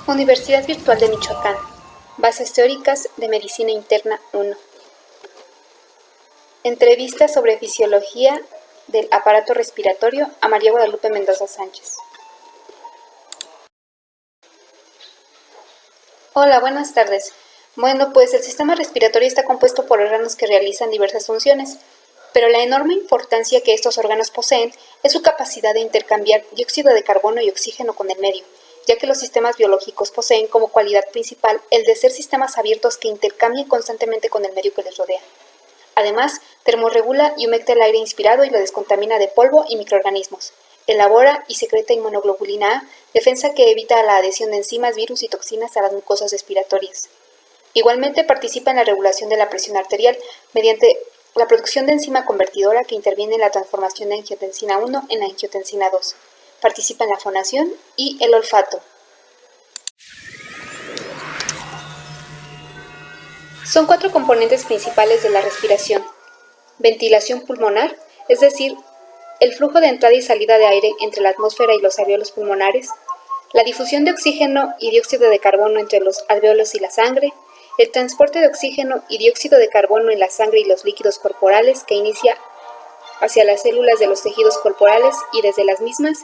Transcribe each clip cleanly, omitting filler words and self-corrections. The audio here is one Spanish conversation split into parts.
Universidad Virtual de Michoacán. Bases teóricas de Medicina Interna 1. Entrevista sobre fisiología del aparato respiratorio a María Guadalupe Mendoza Sánchez. Hola, buenas tardes. Bueno, pues el sistema respiratorio está compuesto por órganos que realizan diversas funciones, pero la enorme importancia que estos órganos poseen es su capacidad de intercambiar dióxido de carbono y oxígeno con el medio, ya que los sistemas biológicos poseen como cualidad principal el de ser sistemas abiertos que intercambian constantemente con el medio que les rodea. Además, termorregula y humecta el aire inspirado y lo descontamina de polvo y microorganismos. Elabora y secreta inmunoglobulina A, defensa que evita la adhesión de enzimas, virus y toxinas a las mucosas respiratorias. Igualmente participa en la regulación de la presión arterial mediante la producción de enzima convertidora que interviene en la transformación de angiotensina 1 en angiotensina 2. Participa en la fonación y el olfato. Son 4 componentes principales de la respiración. Ventilación pulmonar, es decir, el flujo de entrada y salida de aire entre la atmósfera y los alvéolos pulmonares, la difusión de oxígeno y dióxido de carbono entre los alvéolos y la sangre, el transporte de oxígeno y dióxido de carbono en la sangre y los líquidos corporales que inicia hacia las células de los tejidos corporales y desde las mismas,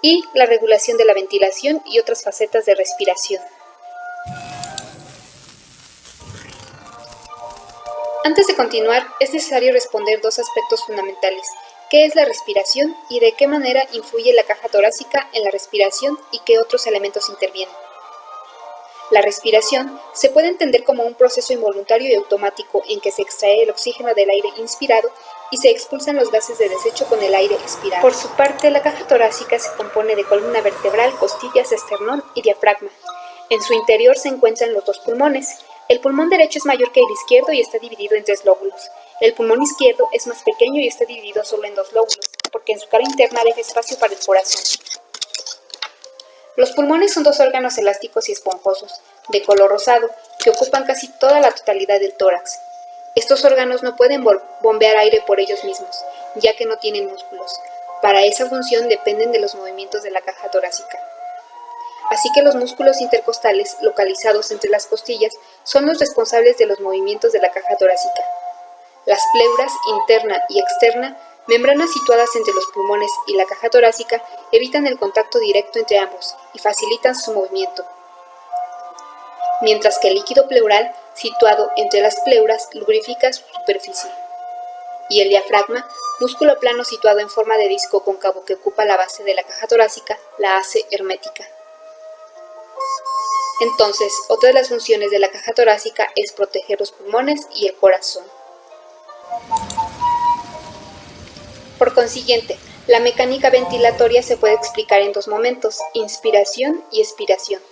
y la regulación de la ventilación y otras facetas de respiración. Antes de continuar, es necesario responder 2 aspectos fundamentales. ¿Qué es la respiración y de qué manera influye la caja torácica en la respiración y qué otros elementos intervienen? La respiración se puede entender como un proceso involuntario y automático en que se extrae el oxígeno del aire inspirado y se expulsan los gases de desecho con el aire expirado. Por su parte, la caja torácica se compone de columna vertebral, costillas, esternón y diafragma. En su interior se encuentran los 2 pulmones. El pulmón derecho es mayor que el izquierdo y está dividido en 3 lóbulos. El pulmón izquierdo es más pequeño y está dividido solo en 2 lóbulos, porque en su cara interna deja espacio para el corazón. Los pulmones son 2 órganos elásticos y esponjosos, de color rosado, que ocupan casi toda la totalidad del tórax. Estos órganos no pueden bombear aire por ellos mismos, ya que no tienen músculos. Para esa función dependen de los movimientos de la caja torácica. Así que los músculos intercostales, localizados entre las costillas, son los responsables de los movimientos de la caja torácica. Las pleuras interna y externa, membranas situadas entre los pulmones y la caja torácica, evitan el contacto directo entre ambos y facilitan su movimiento. Mientras que el líquido pleural, situado entre las pleuras, lubrifica su superficie. Y el diafragma, músculo plano situado en forma de disco cóncavo que ocupa la base de la caja torácica, la hace hermética. Entonces, otra de las funciones de la caja torácica es proteger los pulmones y el corazón. Por consiguiente, la mecánica ventilatoria se puede explicar en 2 momentos, inspiración y expiración.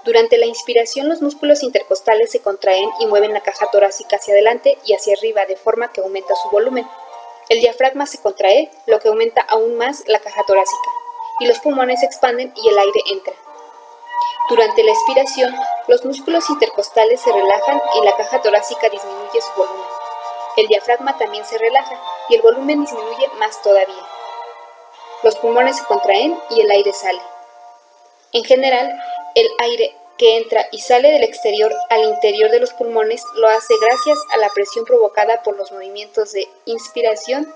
Durante la inspiración, los músculos intercostales se contraen y mueven la caja torácica hacia adelante y hacia arriba de forma que aumenta su volumen. El diafragma se contrae, lo que aumenta aún más la caja torácica, y los pulmones se expanden y el aire entra. Durante la expiración, los músculos intercostales se relajan y la caja torácica disminuye su volumen. El diafragma también se relaja y el volumen disminuye más todavía. Los pulmones se contraen y el aire sale. En general, el aire que entra y sale del exterior al interior de los pulmones lo hace gracias a la presión provocada por los movimientos de inspiración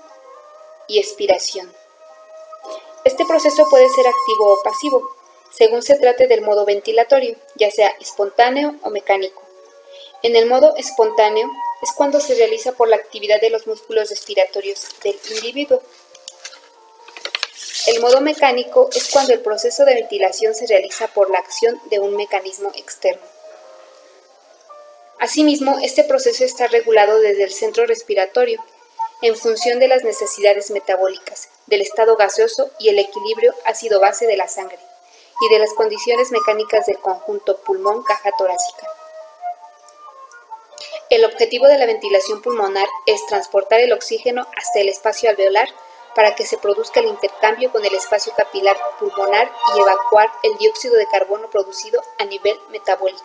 y expiración. Este proceso puede ser activo o pasivo, según se trate del modo ventilatorio, ya sea espontáneo o mecánico. En el modo espontáneo es cuando se realiza por la actividad de los músculos respiratorios del individuo. El modo mecánico es cuando el proceso de ventilación se realiza por la acción de un mecanismo externo. Asimismo, este proceso está regulado desde el centro respiratorio, en función de las necesidades metabólicas, del estado gaseoso y el equilibrio ácido-base de la sangre, y de las condiciones mecánicas del conjunto pulmón-caja torácica. El objetivo de la ventilación pulmonar es transportar el oxígeno hasta el espacio alveolar para que se produzca el intercambio con el espacio capilar pulmonar y evacuar el dióxido de carbono producido a nivel metabólico.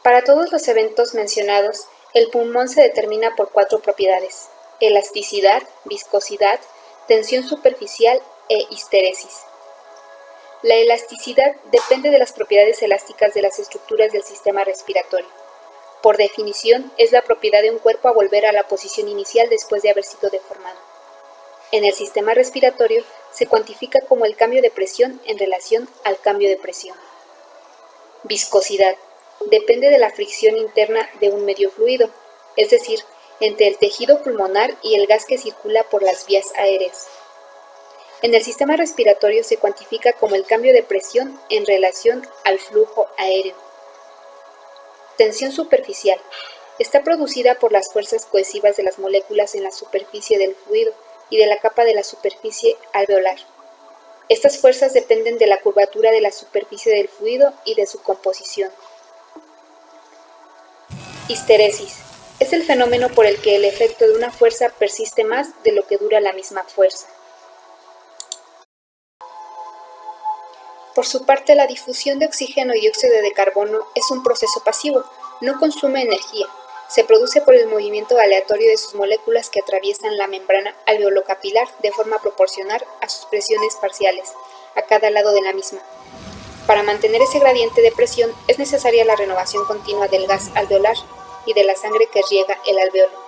Para todos los eventos mencionados, El pulmón se determina por 4 propiedades: elasticidad, viscosidad, tensión superficial e histeresis. La elasticidad depende de las propiedades elásticas de las estructuras del sistema respiratorio. Por definición, es la propiedad de un cuerpo a volver a la posición inicial después de haber sido deformado. En el sistema respiratorio se cuantifica como el cambio de presión en relación al cambio de presión. Viscosidad depende de la fricción interna de un medio fluido, es decir, entre el tejido pulmonar y el gas que circula por las vías aéreas. En el sistema respiratorio se cuantifica como el cambio de presión en relación al flujo aéreo. Tensión superficial está producida por las fuerzas cohesivas de las moléculas en la superficie del fluido y de la capa de la superficie alveolar. Estas fuerzas dependen de la curvatura de la superficie del fluido y de su composición. Histeresis es el fenómeno por el que el efecto de una fuerza persiste más de lo que dura la misma fuerza. Por su parte, la difusión de oxígeno y dióxido de carbono es un proceso pasivo, no consume energía, se produce por el movimiento aleatorio de sus moléculas que atraviesan la membrana alveolocapilar de forma proporcional a sus presiones parciales, a cada lado de la misma. Para mantener ese gradiente de presión es necesaria la renovación continua del gas alveolar y de la sangre que riega el alveolo.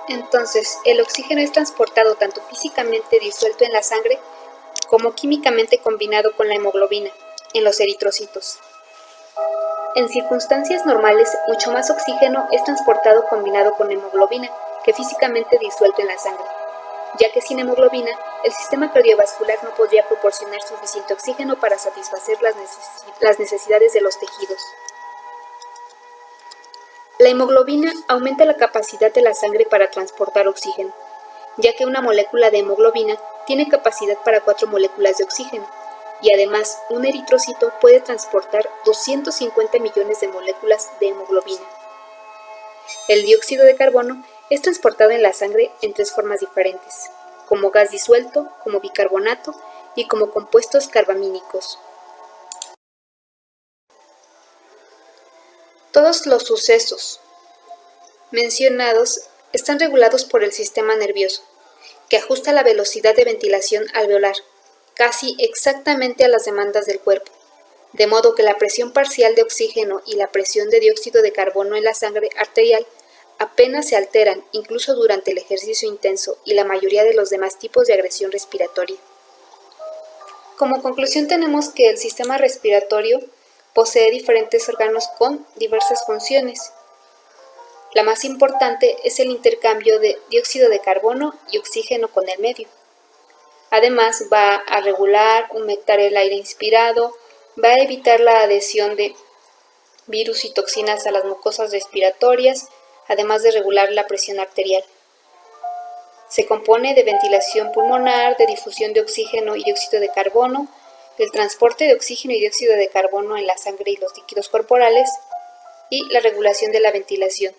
Entonces, el oxígeno es transportado tanto físicamente disuelto en la sangre como químicamente combinado con la hemoglobina, en los eritrocitos. En circunstancias normales, mucho más oxígeno es transportado combinado con hemoglobina que físicamente disuelto en la sangre, ya que sin hemoglobina, el sistema cardiovascular no podría proporcionar suficiente oxígeno para satisfacer las necesidades de los tejidos. La hemoglobina aumenta la capacidad de la sangre para transportar oxígeno, ya que una molécula de hemoglobina tiene capacidad para 4 moléculas de oxígeno, y además un eritrocito puede transportar 250 millones de moléculas de hemoglobina. El dióxido de carbono es transportado en la sangre en 3 formas diferentes, como gas disuelto, como bicarbonato y como compuestos carbamínicos. Todos los sucesos mencionados están regulados por el sistema nervioso, que ajusta la velocidad de ventilación alveolar casi exactamente a las demandas del cuerpo, de modo que la presión parcial de oxígeno y la presión de dióxido de carbono en la sangre arterial apenas se alteran incluso durante el ejercicio intenso y la mayoría de los demás tipos de agresión respiratoria. Como conclusión tenemos que el sistema respiratorio posee diferentes órganos con diversas funciones. La más importante es el intercambio de dióxido de carbono y oxígeno con el medio. Además, va a regular, humectar el aire inspirado, va a evitar la adhesión de virus y toxinas a las mucosas respiratorias, además de regular la presión arterial. Se compone de ventilación pulmonar, de difusión de oxígeno y dióxido de carbono, del transporte de oxígeno y dióxido de carbono en la sangre y los líquidos corporales, y la regulación de la ventilación.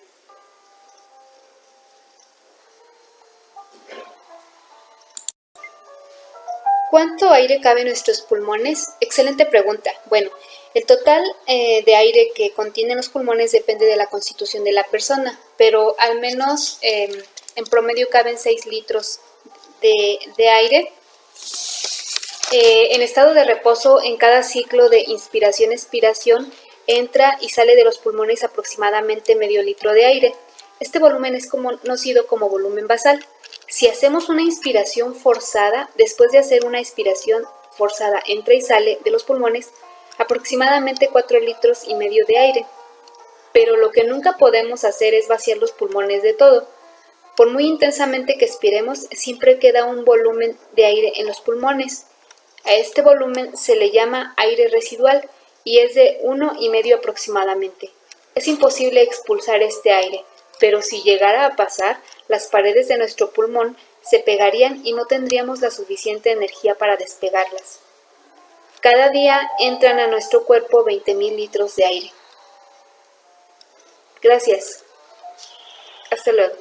¿Cuánto aire cabe en nuestros pulmones? Excelente pregunta. Bueno, el total de aire que contienen los pulmones depende de la constitución de la persona, pero al menos en promedio caben 6 litros de aire. En estado de reposo, en cada ciclo de inspiración-expiración, entra y sale de los pulmones aproximadamente medio litro de aire. Este volumen es conocido como volumen basal. Si hacemos una inspiración forzada, después de hacer una expiración forzada entra y sale de los pulmones aproximadamente 4 litros y medio de aire. Pero lo que nunca podemos hacer es vaciar los pulmones de todo. Por muy intensamente que expiremos, siempre queda un volumen de aire en los pulmones. A este volumen se le llama aire residual y es de 1,5 aproximadamente. Es imposible expulsar este aire, pero si llegara a pasar, las paredes de nuestro pulmón se pegarían y no tendríamos la suficiente energía para despegarlas. Cada día entran a nuestro cuerpo 20,000 litros de aire. Gracias. Hasta luego.